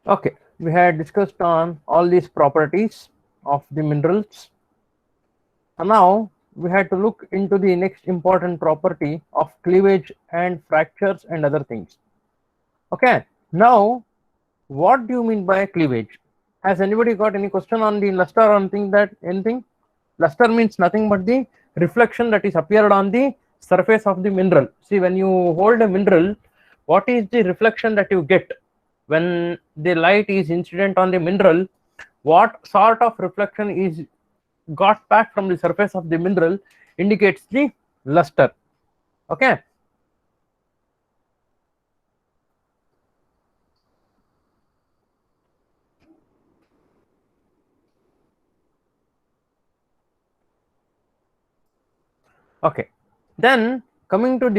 Okay, we had discussed on all these properties of the minerals. And now we had to look into the next important property of cleavage and fractures and other things. Okay, now what do you mean by cleavage? Has anybody got any question on the luster or anything that anything? Luster means nothing but the reflection that is appeared on the surface of the mineral. See, when you hold a mineral, what is the reflection that you get when the light is incident on the mineral? What sort of reflection is got back from the surface of the mineral indicates the luster. Okay. Okay, then coming to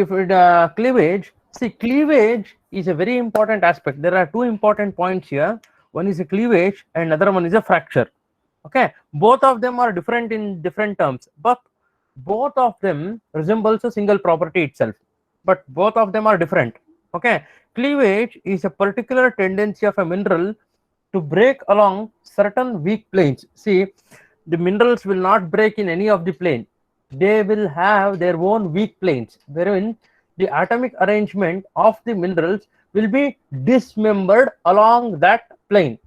cleavage, see, cleavage is a very important aspect. There are two important points here. One is a cleavage and another one is a fracture. Okay, both of them are different in different terms, but both of them resembles a single property itself, but both of them are different. Okay, cleavage is a particular tendency of a mineral to break along certain weak planes. See, the minerals will not break in any of the plane. They will have their own weak planes, wherein the atomic arrangement of the minerals will be dismembered along that plane.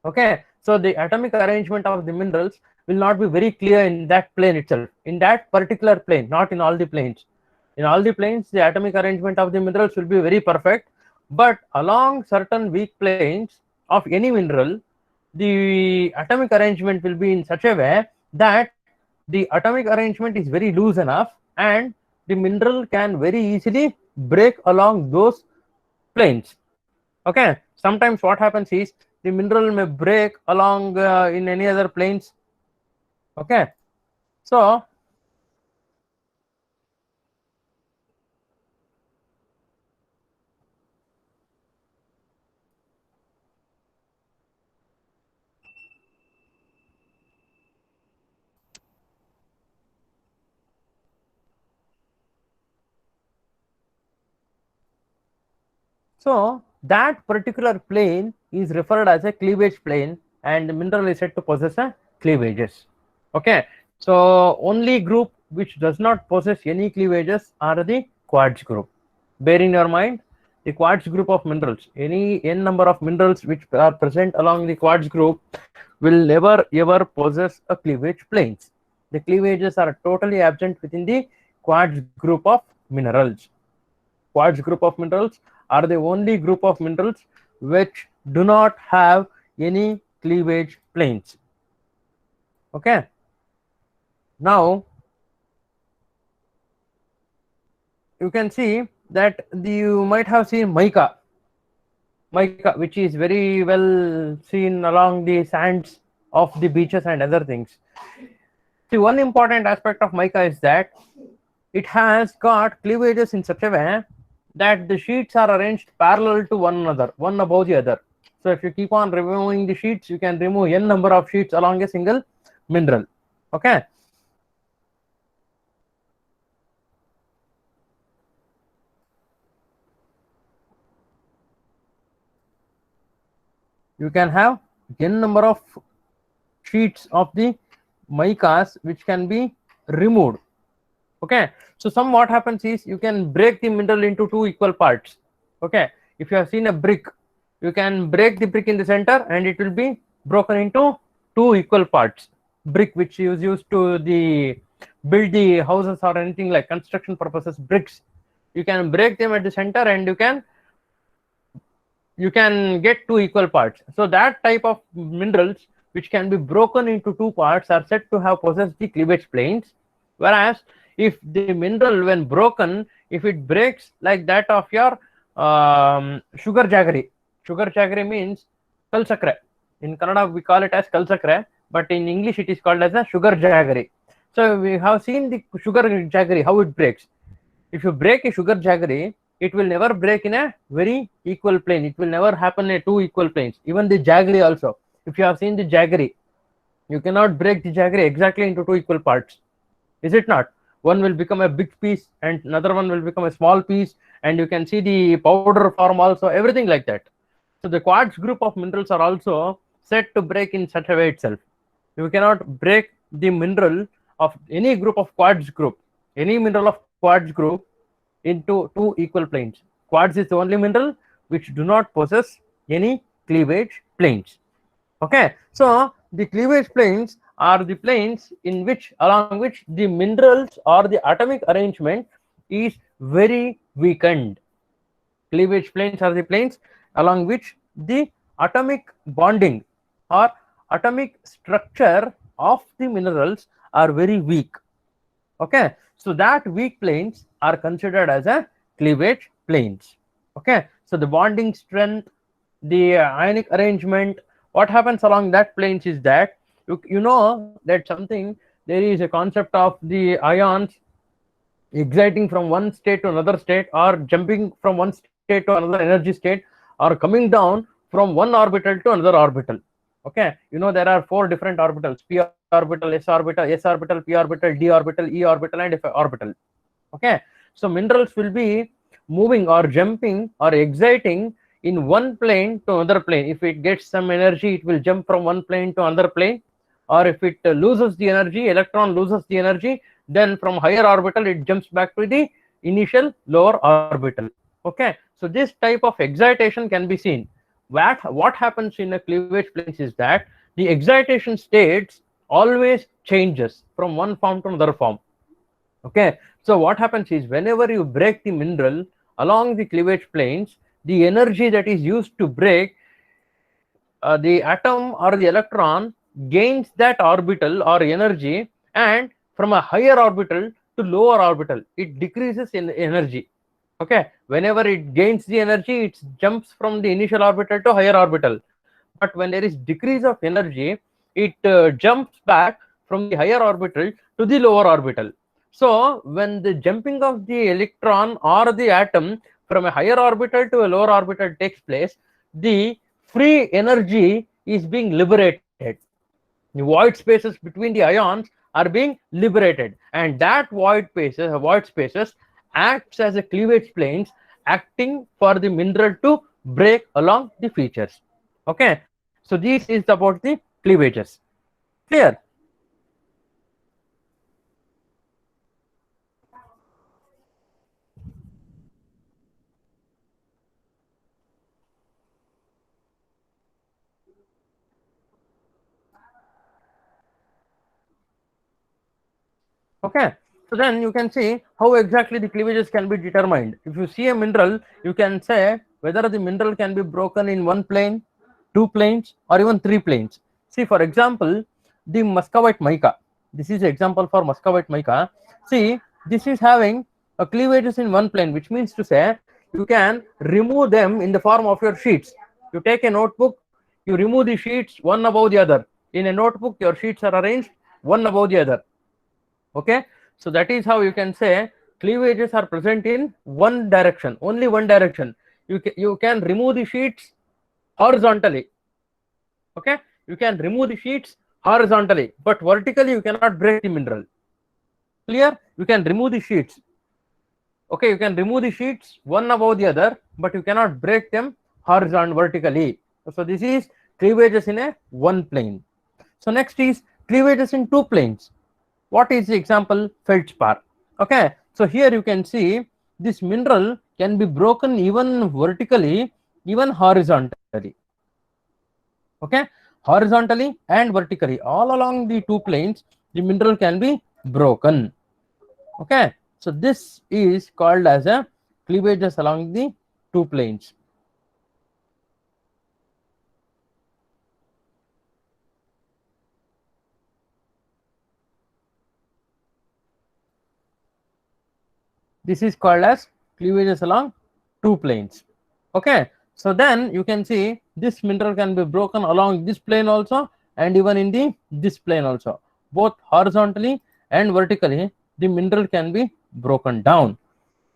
Okay, so the atomic arrangement of the minerals will not be very clear in that plane itself, in that particular plane, not in all the planes. In all the planes, the atomic arrangement of the minerals will be very perfect, but along certain weak planes of any mineral, the atomic arrangement will be in such a way that the atomic arrangement is very loose enough and the mineral can very easily break along those planes. Okay, sometimes what happens is the mineral may break along in any other planes. Okay, so that particular plane is referred as a cleavage plane, and the mineral is said to possess a cleavages. Okay, so only group which does not possess any cleavages are the quartz group. Bear in your mind, the quartz group of minerals, any n number of minerals which are present along the quartz group will never ever possess a cleavage planes. The cleavages are totally absent within the quartz group of minerals. Quartz group of minerals are the only group of minerals which do not have any cleavage planes. Okay, now you can see that you might have seen mica, which is very well seen along the sands of the beaches and other things. See, one important aspect of mica is that it has got cleavages in such a way that the sheets are arranged parallel to one another, one above the other. So if you keep on removing the sheets, you can remove n number of sheets along a single mineral. Okay, you can have n number of sheets of the micas which can be removed. Okay, so some what happens is you can break the mineral into two equal parts. Okay, if you have seen a brick, you can break the brick in the center and it will be broken into two equal parts. Brick which is used to the build the houses or anything like construction purposes, bricks, you can break them at the center and you can get two equal parts. So that type of minerals which can be broken into two parts are said to have possessed the cleavage planes. Whereas if the mineral when broken, if it breaks like that of your sugar jaggery means kalsakre. In Kannada we call it as kalsakre, but in English it is called as a sugar jaggery. So we have seen the sugar jaggery how it breaks. If you break a sugar jaggery, it will never break in a very equal plane. It will never happen in two equal planes. Even the jaggery also, if you have seen the jaggery, you cannot break the jaggery exactly into two equal parts, is it not? One will become a big piece and another one will become a small piece, and you can see the powder form also, everything like that. So the quartz group of minerals are also said to break in such a way itself. You cannot break the mineral of any group of quartz group, any mineral of quartz group, into two equal planes. Quartz is the only mineral which do not possess any cleavage planes. Okay, so the cleavage planes are the planes in which, along which the minerals or the atomic arrangement is very weakened. Cleavage planes are the planes along which the atomic bonding or atomic structure of the minerals are very weak. Okay, so that weak planes are considered as a cleavage planes. Okay, so the bonding strength, the ionic arrangement, what happens along that planes is that you know that something, there is a concept of the ions exciting from one state to another state, or jumping from one state to another energy state, or coming down from one orbital to another orbital. Okay, you know there are four different orbitals: p orbital, s orbital, p orbital, d orbital, e orbital, and f orbital. Okay, so minerals will be moving or jumping or exciting in one plane to another plane. If it gets some energy, it will jump from one plane to another plane, or if it loses the energy, electron loses the energy, then from higher orbital it jumps back to the initial lower orbital. Okay, so this type of excitation can be seen. What happens in a cleavage planes is that the excitation states always changes from one form to another form. Okay, so what happens is whenever you break the mineral along the cleavage planes, the energy that is used to break the atom or the electron gains that orbital or energy, and from a higher orbital to lower orbital it decreases in energy. Okay, whenever it gains the energy, it jumps from the initial orbital to higher orbital, but when there is decrease of energy, it jumps back from the higher orbital to the lower orbital. So when the jumping of the electron or the atom from a higher orbital to a lower orbital takes place, the free energy is being liberated. The void spaces between the ions are being liberated, and that void spaces acts as a cleavage planes, acting for the mineral to break along the features. Okay, so this is about the cleavages. Clear? Okay, so then you can see how exactly the cleavages can be determined. If you see a mineral, you can say whether the mineral can be broken in one plane, two planes, or even three planes. See, for example, the muscovite mica. This is example for muscovite mica. See, this is having a cleavages in one plane, which means to say you can remove them in the form of your sheets. You take a notebook, you remove the sheets one above the other. In a notebook, your sheets are arranged one above the other. Okay, so that is how you can say cleavages are present in one direction, only one direction. You can remove the sheets horizontally. Okay, you can remove the sheets horizontally, but vertically you cannot break the mineral. Clear? You can remove the sheets. Okay, you can remove the sheets one above the other, but you cannot break them vertically. So this is cleavages in a one plane. So next is cleavages in two planes. What is the example? Feldspar. Okay, so here you can see this mineral can be broken even vertically, even horizontally. Okay, horizontally and vertically, all along the two planes, the mineral can be broken. Okay, so this is called as a cleavages along the two planes. This is called as cleavages along two planes. Okay, so then you can see this mineral can be broken along this plane also, and even in the this plane also, both horizontally and vertically the mineral can be broken down.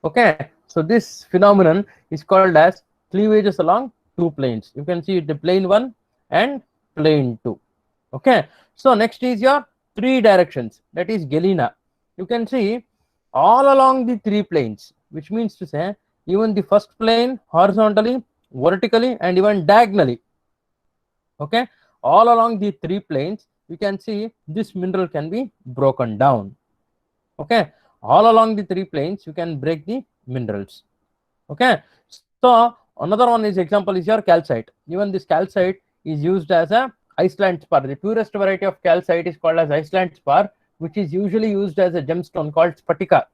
Okay, so this phenomenon is called as cleavages along two planes. You can see the plane 1 and plane 2. Okay, so next is your three directions, that is galena. You can see all along the three planes, which means to say even the first plane horizontally vertically and even diagonally. Okay, all along the three planes you can see this mineral can be broken down. Okay, all along the three planes you can break the minerals. Okay, so another one is example is your calcite. Even this calcite is used as a Iceland spar. The purest variety of calcite is called as Iceland spar, which is usually used as a gemstone called spatika.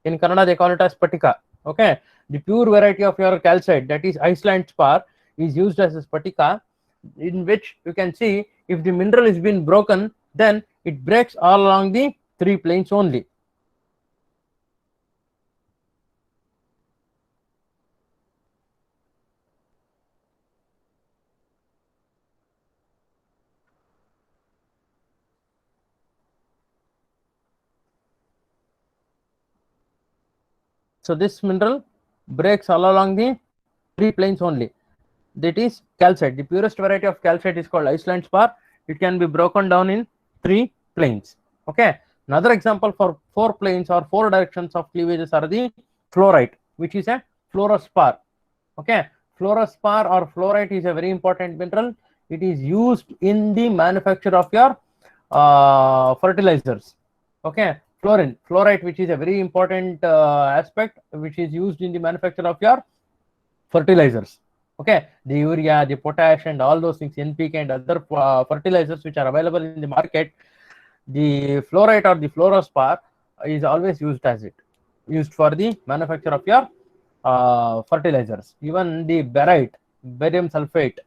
In Kannada they call it as spatika. Okay, the pure variety of your calcite, that is Iceland spar, is used as a spatika, in which you can see if the mineral is been broken, then it breaks all along the three planes only. So this mineral breaks all along the three planes only. That is calcite. The purest variety of calcite is called Iceland spar. It can be broken down in three planes. Okay. Another example for four planes or four directions of cleavages are the fluorite, which is a fluorospar. Okay. Fluorospar or fluorite is a very important mineral. It is used in the manufacture of your fertilizers. Okay. Fluorite, which is a very important aspect, which is used in the manufacture of your fertilizers. Okay, the urea, the potash, and all those things, NPK and other fertilizers which are available in the market, the fluorite or the fluorospar is always used for the manufacture of your fertilizers. Even the barite, barium sulfate,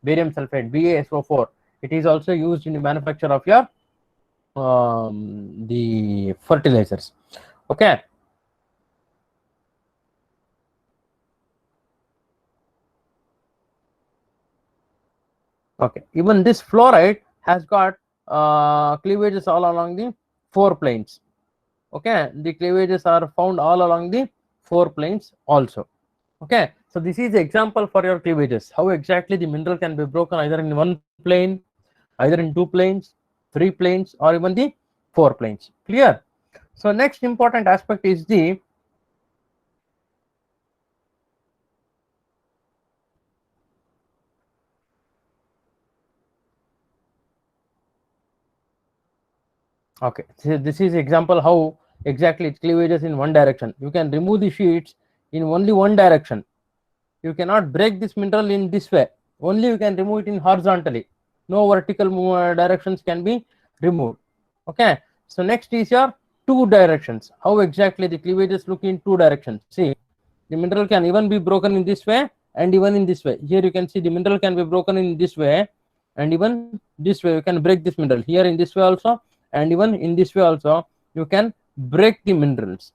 BaSO4, it is also used in the manufacture of your the fertilizers. Okay. Okay, even this fluoride has got cleavages all along the four planes. Okay, the cleavages are found all along the four planes also. Okay, so this is the example for your cleavages, how exactly the mineral can be broken either in one plane, either in two planes, three planes, or even the four planes. Clear? So next important aspect is the okay, so this is example how exactly it cleavages in one direction. You can remove the sheets in only one direction. You cannot break this mineral in this way. Only you can remove it in horizontally. No vertical directions can be removed. Okay. So next is your two directions. How exactly the cleavages look in two directions. See, the mineral can even be broken in this way and even in this way. Here you can see the mineral can be broken in this way and even this way. You can break this mineral here in this way also, and even in this way also you can break the minerals.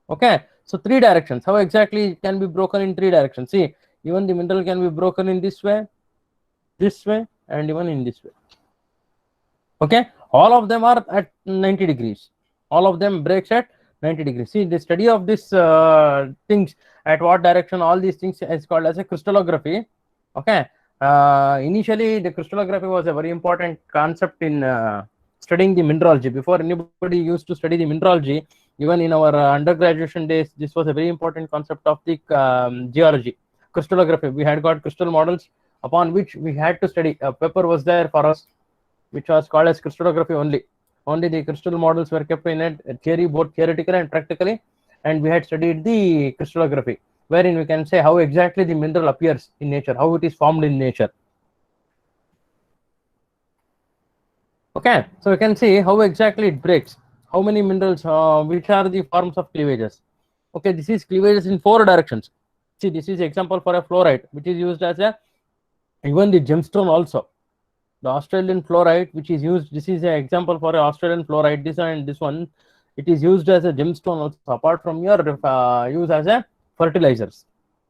Okay, so three directions. How exactly it can be broken in three directions? See, even the mineral can be broken in this way, and even in this way. Okay, all of them are at 90 degrees. All of them breaks at 90 degrees. See, the study of this things at what direction, all these things is called as a crystallography. Okay, initially the crystallography was a very important concept in studying the mineralogy. Before anybody used to study the mineralogy, even in our undergraduation days, this was a very important concept of the geology. Crystallography, we had got crystal models upon which we had to study. A paper was there for us which was called as crystallography only. Only the crystal models were kept in it, theory, both theoretically and practically, and we had studied the crystallography, wherein we can say how exactly the mineral appears in nature, how it is formed in nature. Okay, so you can see how exactly it breaks, how many minerals, which are the forms of cleavages. Okay, this is cleavages in four directions. See, this is example for a fluorite, which is used as a even the gemstone also. The Australian fluorite, which is used, this is an example for a Australian fluorite. This and this one, it is used as a gemstone also, apart from your use as a fertilizers.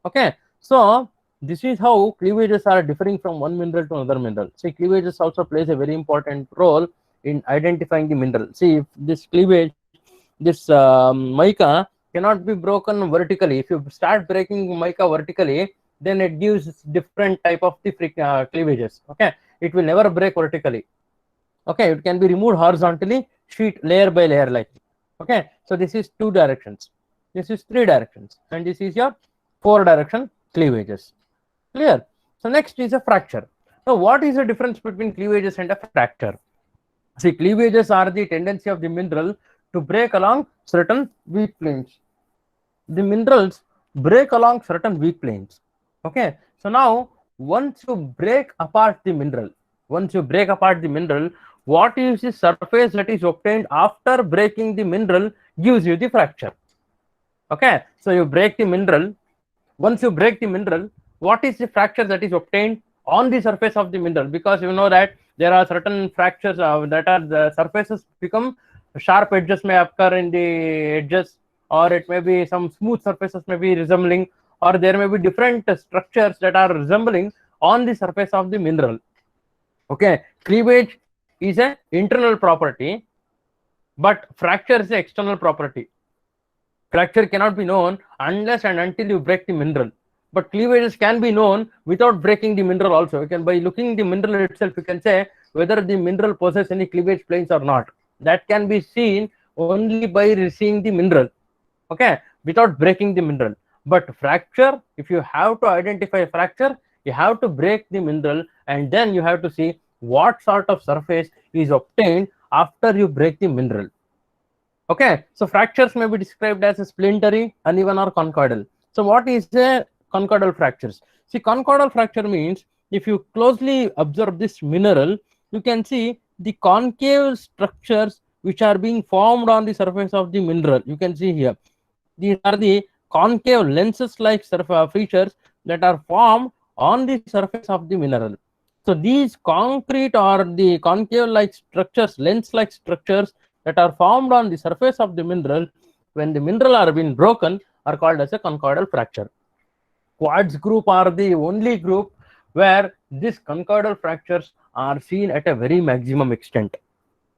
Okay, so this is how cleavages are differing from one mineral to another mineral. See, cleavages also plays a very important role in identifying the mineral. See, if this cleavage, this mica cannot be broken vertically. If you start breaking mica vertically, then it gives different type of the cleavages. Okay, it will never break vertically. Okay, it can be removed horizontally, sheet layer by layer like. Okay, so this is two directions, this is three directions, and this is your four direction cleavages. Clear? So next is a fracture. Now what is the difference between cleavages and a fracture? See, cleavages are the tendency of the mineral to break along certain weak planes. The minerals break along certain weak planes. Okay, so now once you break apart the mineral, what is the surface that is obtained after breaking the mineral gives you the fracture. Okay, so you break the mineral. Once you break the mineral, what is the fracture that is obtained on the surface of the mineral? Because you know that there are certain fractures that are the surfaces become sharp, edges may occur in the edges, or it may be some smooth surfaces may be resembling, or there may be different structures that are resembling on the surface of the mineral. Okay, cleavage is a internal property, but fracture is an external property. Fracture cannot be known unless and until you break the mineral, but cleavages can be known without breaking the mineral also. You can, by looking the mineral itself, you can say whether the mineral possesses any cleavage planes or not. That can be seen only by seeing the mineral, okay, without breaking the mineral. But fracture, if you have to identify a fracture, you have to break the mineral, and then you have to see what sort of surface is obtained after you break the mineral. Okay, so fractures may be described as a splintery, uneven, or conchoidal. So what is a conchoidal fractures? See, conchoidal fracture means if you closely observe this mineral, you can see the concave structures which are being formed on the surface of the mineral. You can see here, these are the concave lenses like features that are formed on the surface of the mineral. So these concrete or the concave like structures, lens like structures that are formed on the surface of the mineral, when the mineral are being broken, are called as a conchoidal fracture. Quartz group are the only group where these conchoidal fractures are seen at a very maximum extent.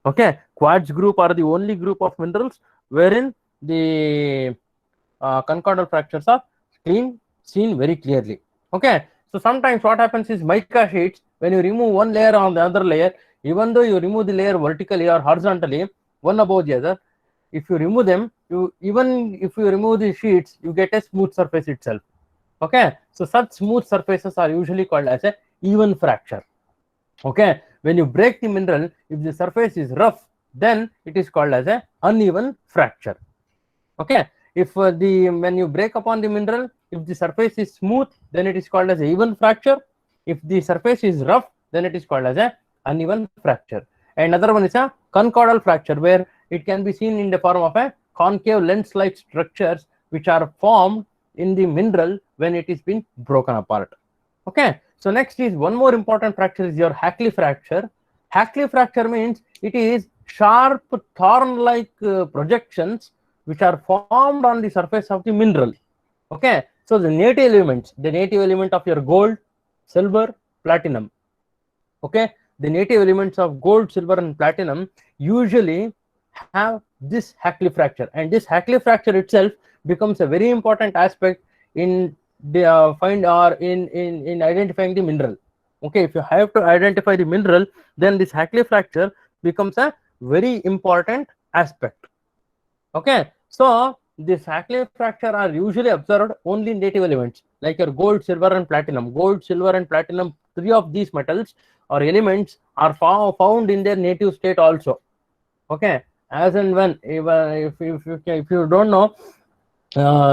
Okay, quartz group are the only group of minerals wherein the conchoidal fractures are seen very clearly. Okay, so sometimes what happens is mica sheets, when you remove one layer on the other layer, even though you remove the layer vertically or horizontally, one above the other, if you remove them, even if you remove the sheets, you get a smooth surface itself. Okay, so such smooth surfaces are usually called as a even fracture. Okay, when you break the mineral, if the surface is rough, then it is called as a uneven fracture. Okay, if when you break upon the mineral, if the surface is smooth, then it is called as a even fracture. If the surface is rough, then it is called as a uneven fracture. Another one is a conchoidal fracture, where it can be seen in the form of a concave lens like structures which are formed in the mineral when it is been broken apart. Okay, so next is one more important fracture is your Hackley fracture. Hackley fracture means it is sharp thorn like projections which are formed on the surface of the mineral. Okay, so the native element of your gold, silver, platinum. Okay, the native elements of gold, silver, and platinum usually have this Hackley fracture, and this Hackley fracture itself becomes a very important aspect in the in identifying the mineral. Okay, if you have to identify the mineral, then this Hackley fracture becomes a very important aspect. Okay, so this Hackley fracture are usually observed only in native elements like your gold, silver, and platinum. Gold, silver, and platinum, three of these metals or elements are found in their native state also. Okay, as and when, if you don't know,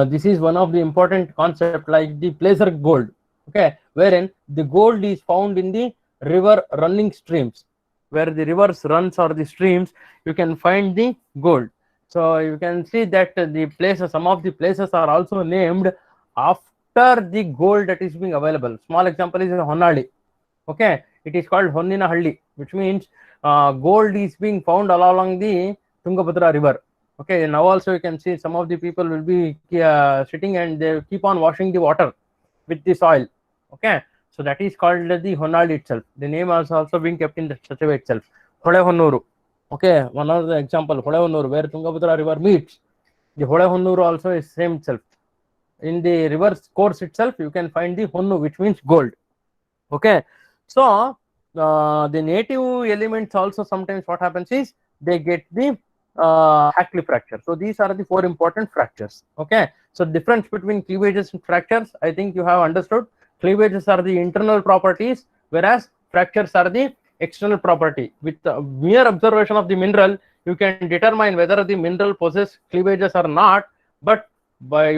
this is one of the important concept like the placer gold. Okay, wherein the gold is found in the river running streams, where the rivers runs or the streams, you can find the gold. So you can see that the places, some of the places are also named after the gold that is being available. Small example is Honnadi. Okay, it is called Honninahalli, which means gold is being found all along the Tungabhadra river. Okay, now also you can see some of the people will be sitting and they keep on washing the water with the soil. Okay, so that is called the Honnadi itself. The name is also being kept in such a way itself. Hole Honnuru. Okay, one other example, Hole Honnuru, where Tungabhadra river meets. The Hole Honnuru also is same itself. In the river's course itself, you can find the Honnu, which means gold. Okay, so the native elements also sometimes what happens is they get the Hackley fracture. So these are the four important fractures. Okay, so difference between cleavages and fractures, I think you have understood. cleavages are the internal properties, whereas fractures are the external property. With mere observation of the mineral, you can determine whether the mineral possesses cleavages or not, but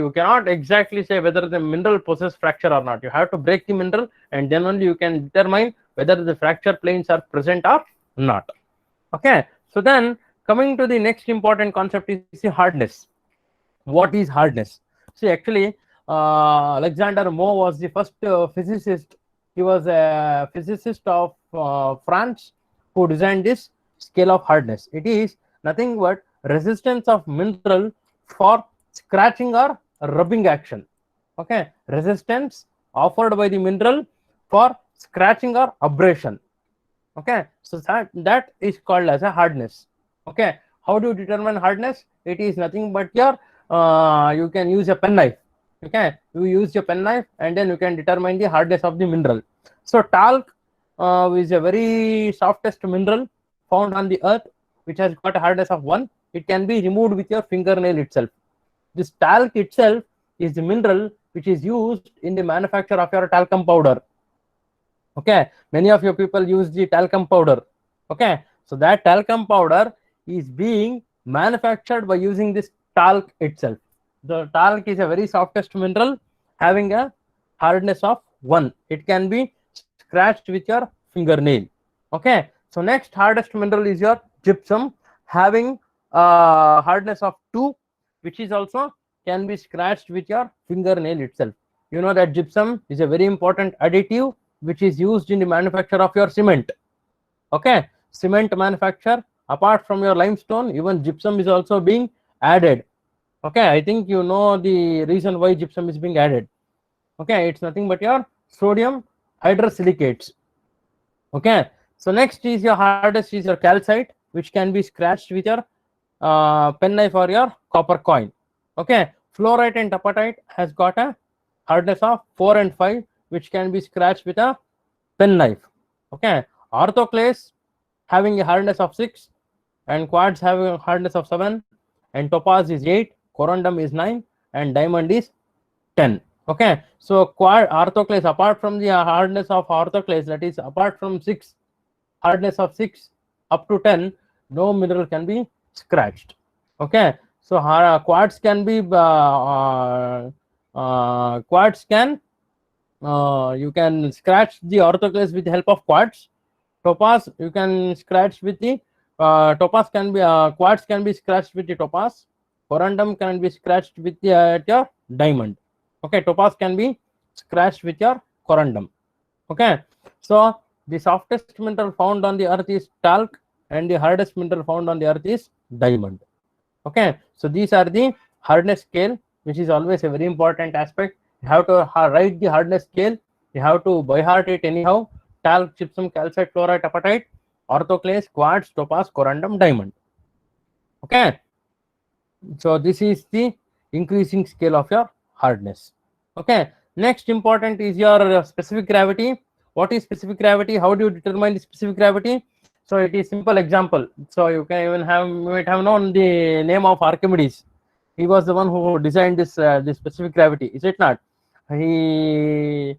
you cannot exactly say whether the mineral possesses fracture or not. You have to break the mineral, and then only you can determine whether the fracture planes are present or not. Okay, so then coming to the next important concept is the hardness. What is hardness? See, actually, Alexander Moe was the first physicist. He was a physicist of France who designed this scale of hardness. It is nothing but resistance of mineral for scratching or rubbing action. Okay, resistance offered by the mineral for scratching or abrasion. Okay, so that is called as a hardness. Okay, how do you determine hardness? It is nothing but your you can use a penknife. Okay, you use your penknife and then you can determine the hardness of the mineral. So talc is a very softest mineral found on the earth, which has got a hardness of 1. It can be removed with your fingernail itself. This talc itself is the mineral which is used in the manufacture of your talcum powder. Okay, many of your people use the talcum powder. Okay, so that talcum powder is being manufactured by using this talc itself. The talc is a very softest mineral having a hardness of 1. It can be scratched with your fingernail. Okay, so next hardest mineral is your gypsum, having a hardness of 2, which is also can be scratched with your fingernail itself. You know that gypsum is a very important additive which is used in the manufacture of your cement. Okay, cement manufacture, apart from your limestone, even gypsum is also being added. Okay, I think you know the reason why gypsum is being added. Okay, it's nothing but your sodium hydrosilicates. Okay, so next is your hardest is your calcite, which can be scratched with your penknife or your copper coin. Okay, fluorite and apatite has got a hardness of 4 and 5, which can be scratched with a penknife. Okay, orthoclase having a hardness of 6, and quartz having a hardness of 7, and topaz is 8, corundum is 9, and diamond is 10. Okay, so orthoclase, apart from the hardness of orthoclase, that is apart from 6, hardness of 6 up to 10, no mineral can be scratched. Okay, so quartz can be quartz can you can scratch the orthoclase with the help of quartz. Topaz you can scratch with the topaz can be quartz can be scratched with the topaz. Corundum can be scratched with the your diamond. Okay, topaz can be scratched with your corundum. Okay, so the softest mineral found on the earth is talc, and the hardest mineral found on the earth is diamond. Okay, so these are the hardness scale, which is always a very important aspect. You have to write the hardness scale. You have to by heart it anyhow. Talc, gypsum, calcite, fluorite, apatite, orthoclase, quartz, topaz, corundum, diamond. Okay, so this is the increasing scale of your hardness. Okay, next important is your specific gravity. What is specific gravity? How do you determine the specific gravity? So it is simple example. So you can even have, you might have known the name of Archimedes. He was the one who designed this this specific gravity, is it not? He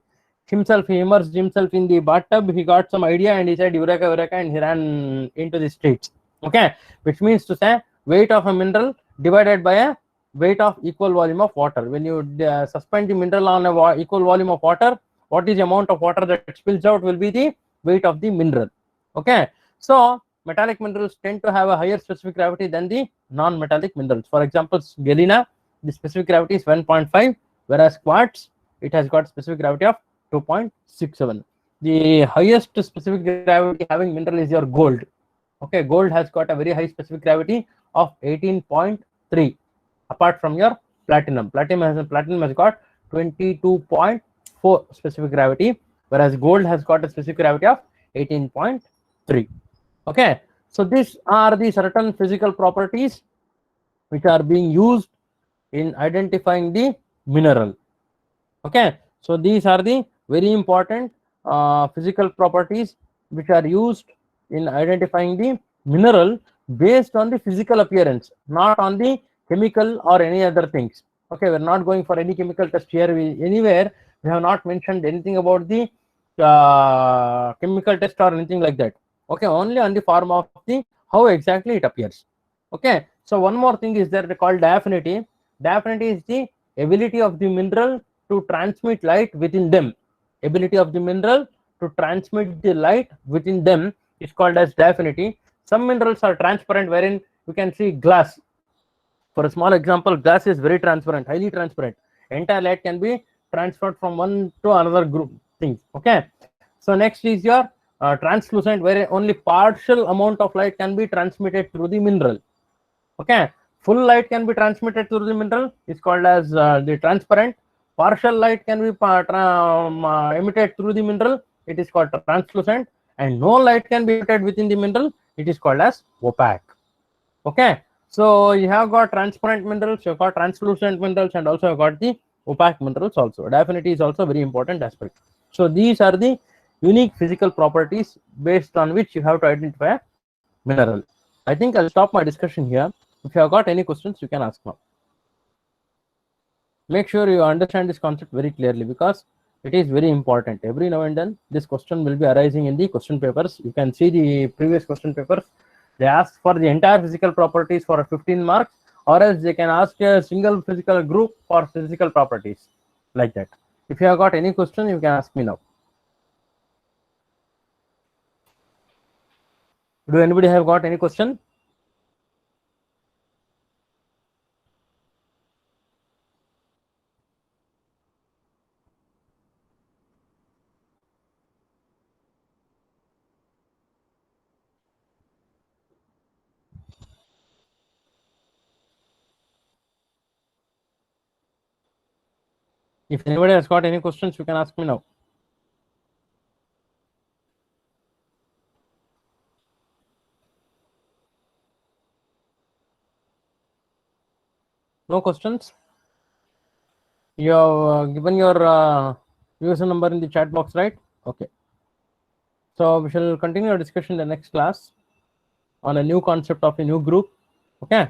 immersed himself in the bathtub. He got some idea and he said eureka, eureka, and he ran into the streets. Okay, which means to say weight of a mineral divided by a weight of equal volume of water. When you suspend the mineral on a equal volume of water, what is the amount of water that spills out will be the weight of the mineral. Okay, so metallic minerals tend to have a higher specific gravity than the non-metallic minerals. For example, galena, the specific gravity is 1.5, whereas quartz, it has got specific gravity of 2.67. The highest specific gravity having mineral is your gold. Okay, gold has got a very high specific gravity of 18.3, apart from your platinum. Platinum has got 22.4 specific gravity, whereas gold has got a specific gravity of 18.3. Okay, so these are the certain physical properties which are being used in identifying the mineral. Okay, so these are the very important physical properties which are used in identifying the mineral based on the physical appearance, not on the chemical or any other things. Okay, we're not going for any chemical test here. Anywhere We have not mentioned anything about the chemical test or anything like that. Okay, only on the form of the how exactly it appears. Okay, so one more thing is there called diaphanity. Diaphanity is the ability of the mineral to transmit light within them. Ability of the mineral to transmit the light within them is called as diaphanity. Some minerals are transparent, wherein you can see glass. For a small example, glass is very transparent, highly transparent. Entire light can be transferred from one to another group things. Okay, so next is your translucent, where only partial amount of light can be transmitted through the mineral. Okay, full light can be transmitted through the mineral is called as the transparent. Partial light can be emitted through the mineral, it is called translucent. And no light can be emitted within the mineral, it is called as opaque. Okay, so you have got transparent minerals, you have got translucent minerals, and also you have got the opaque minerals also. Diaphanity is also a very important aspect. So these are the unique physical properties based on which you have to identify a mineral. I think I'll stop my discussion here. If you have got any questions, you can ask now. Make sure you understand this concept very clearly, because it is very important. Every now and then this question will be arising in the question papers. You can see the previous question papers. They ask for the entire physical properties for 15 marks, or else they can ask a single physical group for physical properties, like that. If you have got any question, you can ask me now. Do anybody have got any question? If anybody has got any questions, you can ask me now. No questions? You have given your user number in the chat box, right? Okay. So we shall continue our discussion in the next class on a new concept of a new group. Okay.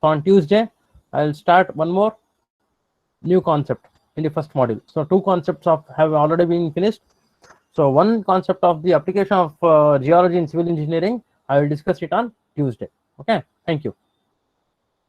So on Tuesday, I'll start one more new concept in the first module. So two concepts of have already been finished. So one concept of the application of geology in civil engineering, I will discuss it on Tuesday. Okay. Thank you.